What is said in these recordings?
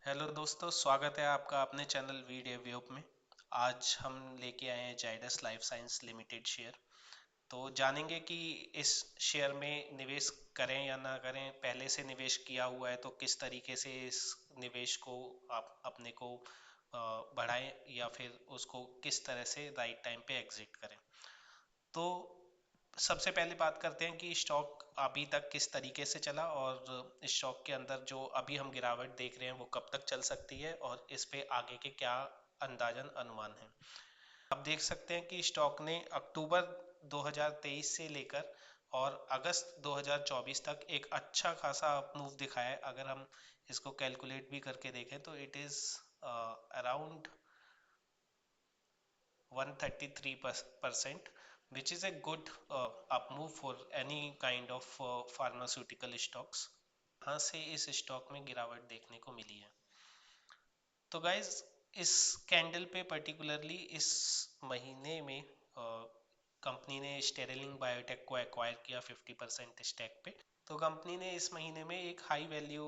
Hello दोस्तों, स्वागत है आपका अपने चैनल वी डेवलप में। आज हम लेके आए हैं Zydus life science limited share. तो जानेंगे कि इस शेयर में निवेश करें या ना करें। पहले से निवेश किया हुआ है तो किस तरीके से इस निवेश को आप अपने को बढ़ाएं या फिर उसको किस तरह से राइट टाइम पे एग्जिट करें। तो सबसे पहले बात करते हैं कि स्टॉक अभी तक किस तरीके से चला और स्टॉक के अंदर जो अभी हम गिरावट देख रहे हैं वो कब तक चल सकती है और इस पे आगे के क्या अंदाजन अनुमान है। आप देख सकते हैं कि स्टॉक ने अक्टूबर 2023 से लेकर और अगस्त 2024 तक एक अच्छा खासा मूव दिखाया है। अगर हम इसको कैलकुलेट भी करके देखें तो it is around 133%, which is a good up move for any kind of pharmaceutical stocks। यहाँ से इस स्टॉक में गिरावट देखने को मिली है। तो गाइज, इस कैंडल पे पर्टिकुलरली इस महीने में कंपनी ने स्टेरिलिंग बायोटेक को एक्वायर किया 50% स्टैक पे। तो कंपनी ने इस महीने में एक हाई वैल्यू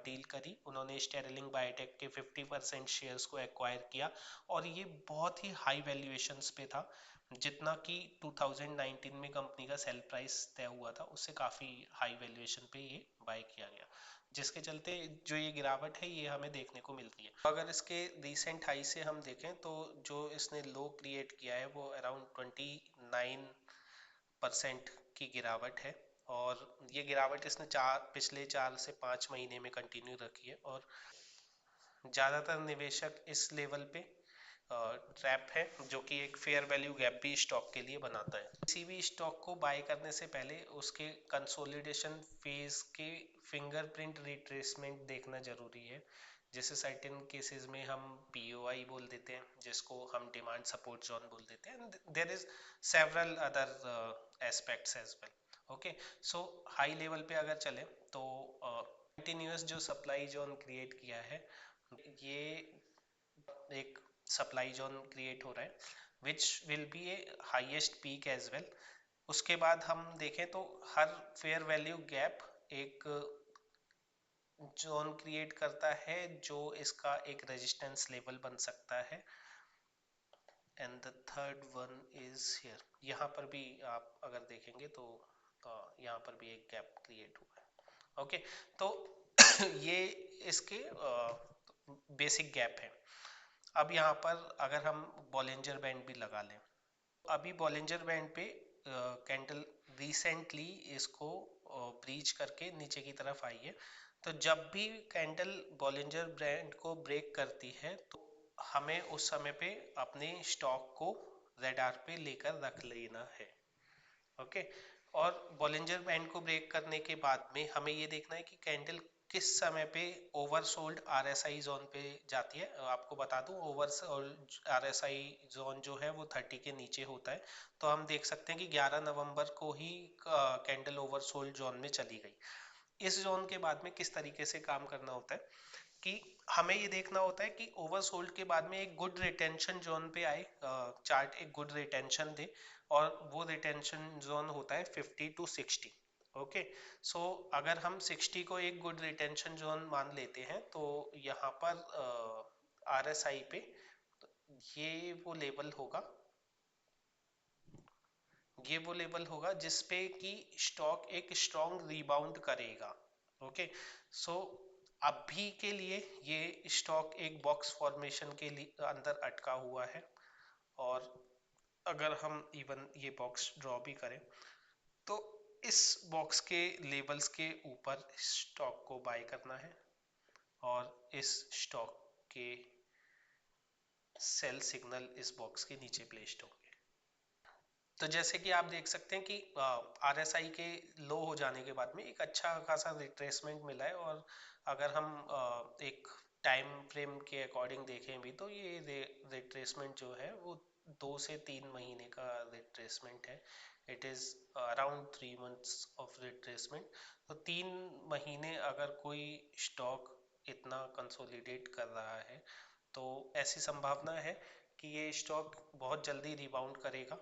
डील करी। उन्होंने स्टेरिलिंग बायोटेक के 50% शेयर्स को एक्वायर किया और ये बहुत ही हाई वैल्यूएशंस पे था। जितना कि 2019 में कंपनी का सेल प्राइस तय हुआ था उससे काफ़ी हाई वैल्यूएशन पे ये बाय किया गया, जिसके चलते जो ये गिरावट है ये हमें देखने को मिलती है। अगर इसके रिसेंट हाई से हम देखें तो जो इसने लो क्रिएट किया है वो अराउंड 29% की गिरावट है। और ये गिरावट इसने पिछले 4 से 5 महीने में कंटिन्यू रखी है और ज़्यादातर निवेशक इस लेवल पे ट्रैप है, जो कि एक फेयर वैल्यू गैप भी स्टॉक के लिए बनाता है। किसी भी स्टॉक को बाय करने से पहले उसके कंसोलिडेशन फेज के फिंगरप्रिंट रिट्रेसमेंट देखना जरूरी है, जैसे सर्टेन केसेस में हम पीओआई बोल देते हैं, जिसको हम डिमांड सपोर्ट जोन बोल देते हैं। There is several other aspects as well. Okay, so high level पे अगर चले तो कंटिन्यूस जो सप्लाई जोन क्रिएट किया है, ये एक सप्लाई जोन क्रिएट हो रहा है which will be a highest peak as well. उसके बाद हम देखें तो हर फेयर वैल्यू गैप एक जोन क्रिएट करता है जो इसका एक रेजिस्टेंस लेवल बन सकता है। And the third one is here. यहाँ पर भी आप अगर देखेंगे तो यहाँ पर भी एक गैप क्रिएट हुआ है। ओके, तो ये इसके बेसिक गैप है। अब यहाँ पर अगर हम बॉलिंजर बैंड भी लगा लें, अभी बॉलिंजर बैंड पे कैंडल रिसेंटली इसको ब्रीच करके नीचे की तरफ आई है। तो जब भी कैंडल बॉलिंजर बैंड को ब्रेक करती है तो हमें उस समय पे अपने स्टॉक को रेडार पे लेकर रख लेना है। ओके, और बॉलिंजर बैंड को ब्रेक करने के बाद में हमें ये देखना है कि कैंडल किस समय पे ओवरसोल्ड आरएसआई जोन पे जाती है। आपको बता दूं, ओवरसोल्ड आरएसआई जोन जो है वो 30 के नीचे होता है। तो हम देख सकते हैं कि 11 नवंबर को ही कैंडल ओवरसोल्ड जोन में चली गई। इस जोन के बाद में किस तरीके से काम करना होता है कि हमें ये देखना होता है कि ओवरसोल्ड के बाद में एक गुड रिटेंशन जोन पे आए, चार्ट एक गुड रिटेंशन दे, और वो रिटेंशन जोन होता है 50 to 60। ओके, सो अगर हम 60 को एक गुड रिटेंशन जोन मान लेते हैं तो यहाँ पर आरएसआई पे ये वो लेवल होगा, ये वो लेवल होगा जिसपे कि स्टॉक एक स्ट्रॉन्ग रिबाउंड करेगा। ओके, सो अभी के लिए ये स्टॉक एक बॉक्स फॉर्मेशन के लिए अंदर अटका हुआ है। और अगर हम इवन ये बॉक्स ड्रॉ भी करें तो इस बॉक्स के लेवल्स के ऊपर स्टॉक को बाय करना है और इस स्टॉक के सेल सिग्नल इस बॉक्स के नीचे प्लेस्ड होंगे। तो जैसे कि आप देख सकते हैं कि आरएसआई के लो हो जाने के बाद में एक अच्छा खासा रिट्रेसमेंट मिला है। और अगर हम एक टाइम फ्रेम के अकॉर्डिंग देखें भी तो ये रिट्रेसमेंट जो है वो 2 से 3 महीने का रिट्रेसमेंट है। It is around 3 months of retracement. तो 3 महीने अगर कोई स्टॉक इतना कंसोलिडेट कर रहा है तो ऐसी संभावना है कि ये स्टॉक बहुत जल्दी रिबाउंड करेगा।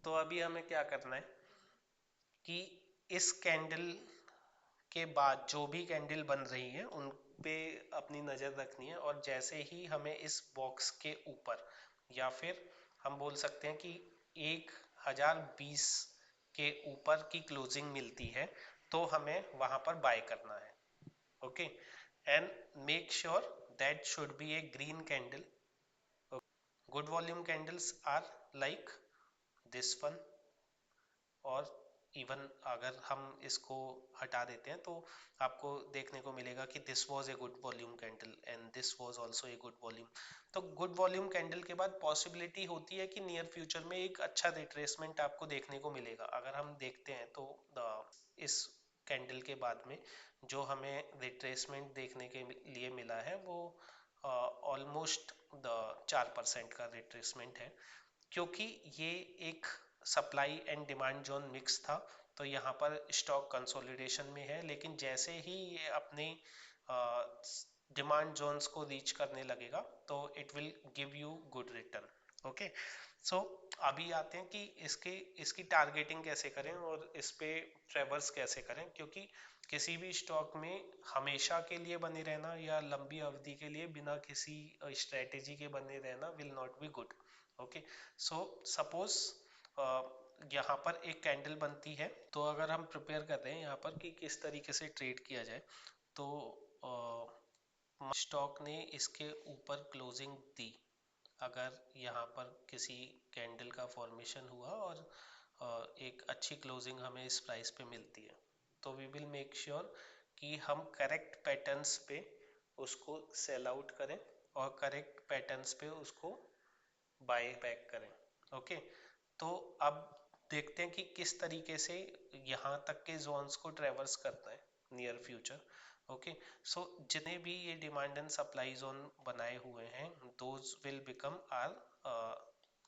तो अभी हमें क्या करना है कि इस कैंडल के बाद जो भी कैंडल बन रही है उन पे अपनी नज़र रखनी है, और जैसे ही हमें इस बॉक्स के ऊपर, या फिर हम बोल सकते हैं कि 1020 के ऊपर की क्लोजिंग मिलती है, तो हमें वहां पर बाय करना है. Okay, and make sure that should be a green candle. Good volume candles are like this one, और इवन अगर हम इसको हटा देते हैं तो आपको देखने को मिलेगा कि this was a good volume candle and this was also a good volume. तो गुड वॉल्यूम कैंडल के बाद पॉसिबिलिटी होती है कि नियर फ्यूचर में एक अच्छा रिट्रेसमेंट आपको देखने को मिलेगा. अगर हम देखते हैं तो इस कैंडल के बाद में जो हमें रिट्रेसमेंट देखने के लिए मिला है वो ऑलमोस्ट 4% का रिट्रेसमेंट है, क्योंकि ये एक supply and demand zone mix था. तो यहाँ पर स्टॉक कंसोलिडेशन में है, लेकिन जैसे ही ये अपने डिमांड जोन्स को रीच करने लगेगा तो it will give you good return. Okay, so अभी आते हैं कि इसकी टारगेटिंग कैसे करें और इस पे ट्रेवर्स कैसे करें, क्योंकि किसी भी स्टॉक में हमेशा के लिए बने रहना या लंबी अवधि के लिए बिना किसी स्ट्रेटेजी के बने रहना will not be good. Okay, so suppose यहाँ पर एक कैंडल बनती है, तो अगर हम प्रिपेयर कर रहे हैं यहाँ पर कि किस तरीके से ट्रेड किया जाए, तो स्टॉक ने इसके ऊपर क्लोजिंग दी. अगर यहाँ पर किसी कैंडल का फॉर्मेशन हुआ और एक अच्छी क्लोजिंग हमें इस प्राइस पे मिलती है, तो वी विल मेक श्योर कि हम करेक्ट पैटर्न्स पे उसको सेल आउट करें और करेक्ट पैटर्न्स पे उसको बाय बैक करें. ओके, तो अब देखते हैं कि किस तरीके से यहाँ तक के जोन्स को ट्रेवर्स करता है नियर फ्यूचर. ओके, सो जितने भी ये डिमांड एंड सप्लाई जोन बनाए हुए हैं, those will become are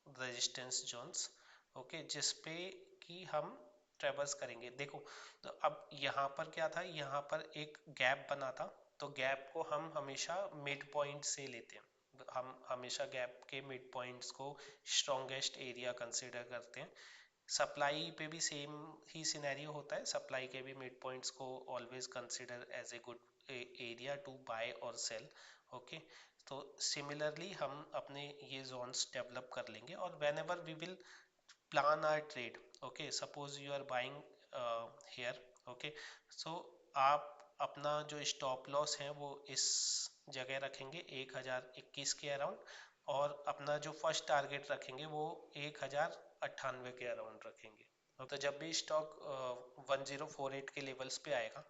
resistance zones. Okay, जिसपे कि हम ट्रेवर्स करेंगे. देखो, तो अब यहाँ पर क्या था, यहाँ पर एक गैप बना था, तो गैप को हम हमेशा मिड पॉइंट से लेते हैं. हम हमेशा गैप के मिड पॉइंट्स को स्ट्रॉन्गेस्ट एरिया कंसिडर करते हैं. सप्लाई पे भी सेम ही सिनेरियो होता है. सप्लाई के भी मिड पॉइंट्स को always consider as a good area to buy और सेल. ओके, तो सिमिलरली हम अपने ये जोन्स डेवलप कर लेंगे, और whenever we will plan our trade. Okay, suppose you are buying here. Okay, so आप अपना जो स्टॉप लॉस है वो इस जगह रखेंगे 1021 के अराउंड, और अपना जो फर्स्ट टारगेट रखेंगे वो 1098 के अराउंड रखेंगे. तो जब भी स्टॉक 1048 के लेवल्स पे आएगा,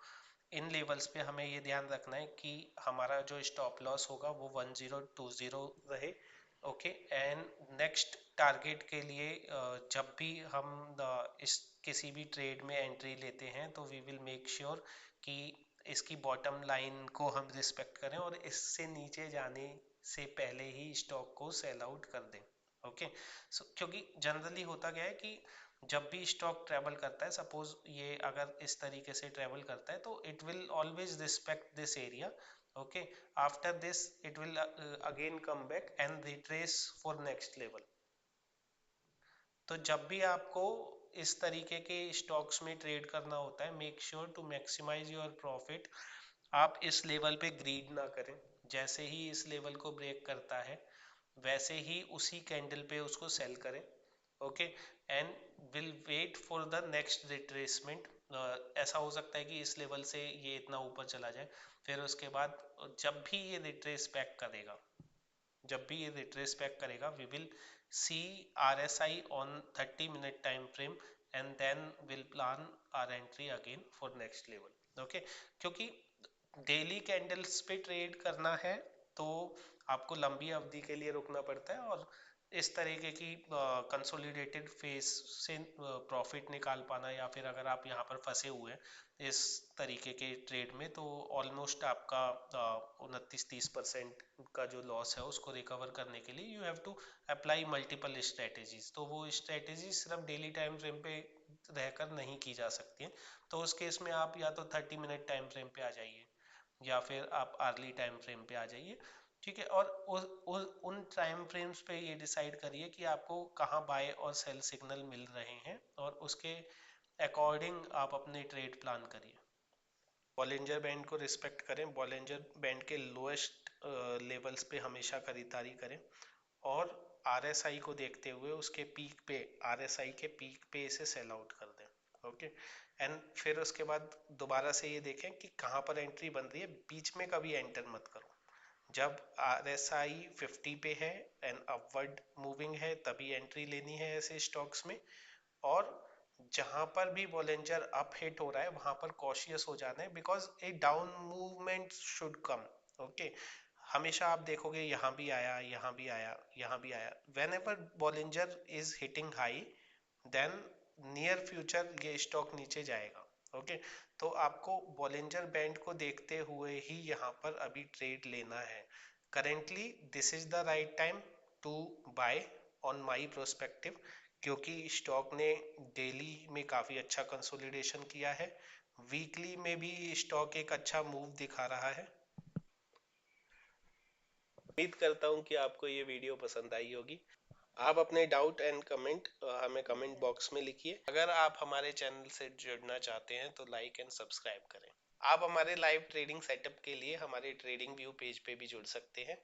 इन लेवल्स पे हमें ये ध्यान रखना है कि हमारा जो स्टॉप लॉस होगा वो 1020 रहे. ओके, एंड नेक्स्ट टारगेट के लिए जब भी हम इस किसी भी ट्रेड में एंट्री लेते हैं तो वी विल मेक श्योर कि इसकी बॉटम लाइन को हम रिस्पेक्ट करें और इससे नीचे जाने से पहले ही स्टॉक को सेल आउट कर दें. ओके, सो क्योंकि जनरली होता क्या है कि जब भी स्टॉक ट्रेवल करता है, सपोज ये अगर इस तरीके से ट्रेवल करता है, तो it will always respect this area. Okay, after this it will again come back and retrace for next level. तो जब भी आपको इस तरीके के स्टॉक्स में ट्रेड करना होता है, make sure to maximize your profit. आप इस लेवल पे ग्रीड ना करें. जैसे ही इस लेवल को ब्रेक करता है वैसे ही उसी कैंडल पे उसको सेल करें. Okay, and will wait for the next retracement. ऐसा हो सकता है कि इस लेवल से ये इतना ऊपर चला जाए, फिर उसके बाद जब भी ये रिट्रेस बैक करेगा, we will see RSI on 30-minute time frame, and then we'll plan our entry again for next level. Okay, क्योंकि डेली कैंडल्स पे ट्रेड करना है तो आपको लंबी अवधि के लिए रुकना पड़ता है, और इस तरीके की कंसोलिडेटेड फेस से प्रॉफिट निकाल पाना, या फिर अगर आप यहाँ पर फंसे हुए हैं इस तरीके के ट्रेड में, तो ऑलमोस्ट आपका 29-30% का जो लॉस है उसको रिकवर करने के लिए you have to apply multiple strategies. तो वो स्ट्रेटेजी सिर्फ डेली टाइम फ्रेम पे रहकर नहीं की जा सकती है. तो उस केस में आप या तो 30-मिनट टाइम फ्रेम पे आ जाइए, या फिर आप अर्ली टाइम फ्रेम पे आ जाइए. ठीक है, और उन टाइम फ्रेम्स पे ये डिसाइड करिए कि आपको कहाँ बाय और सेल सिग्नल मिल रहे हैं, और उसके अकॉर्डिंग आप अपने ट्रेड प्लान करिए. बॉलिंजर बैंड को रिस्पेक्ट करें, बॉलिंजर बैंड के लोएस्ट लेवल्स पे हमेशा खरीदारी करें और आरएसआई को देखते हुए उसके पीक पे, आरएसआई के पीक पे इसे सेल आउट कर दें। ओके, एंड फिर उसके बाद दोबारा से ये देखें कि कहाँ पर एंट्री बन रही है, बीच में कभी एंटर मत करो। जब आरएसआई 50 पे है एंड अपवर्ड मूविंग है तभी एंट्री लेनी है ऐसे स्टॉक्स में, और जहां पर भी बॉलिंजर अप हिट हो रहा है वहां पर कॉशियस हो जाना है, because A down movement should come. Okay, हमेशा आप देखोगे यहाँ भी आया, यहाँ भी आया, यहाँ भी आया, whenever Bollinger is hitting high then near future ये स्टॉक नीचे जाएगा। ओके, तो आपको बॉलिंजर बैंड को देखते हुए ही यहाँ पर अभी ट्रेड लेना है। Currently this is the right time to buy on my prospective, क्योंकि स्टॉक ने डेली में काफी अच्छा कंसोलिडेशन किया है, वीकली में भी स्टॉक एक अच्छा मूव दिखा रहा है। उम्मीद करता हूँ कि आपको ये वीडियो पसंद आई होगी। आप अपने डाउट एंड कमेंट हमें कमेंट बॉक्स में लिखिए। अगर आप हमारे चैनल से जुड़ना चाहते हैं तो लाइक एंड सब्सक्राइब करें। आप हमारे लाइव ट्रेडिंग सेटअप के लिए हमारे ट्रेडिंग व्यू पेज पे भी जुड़ सकते हैं।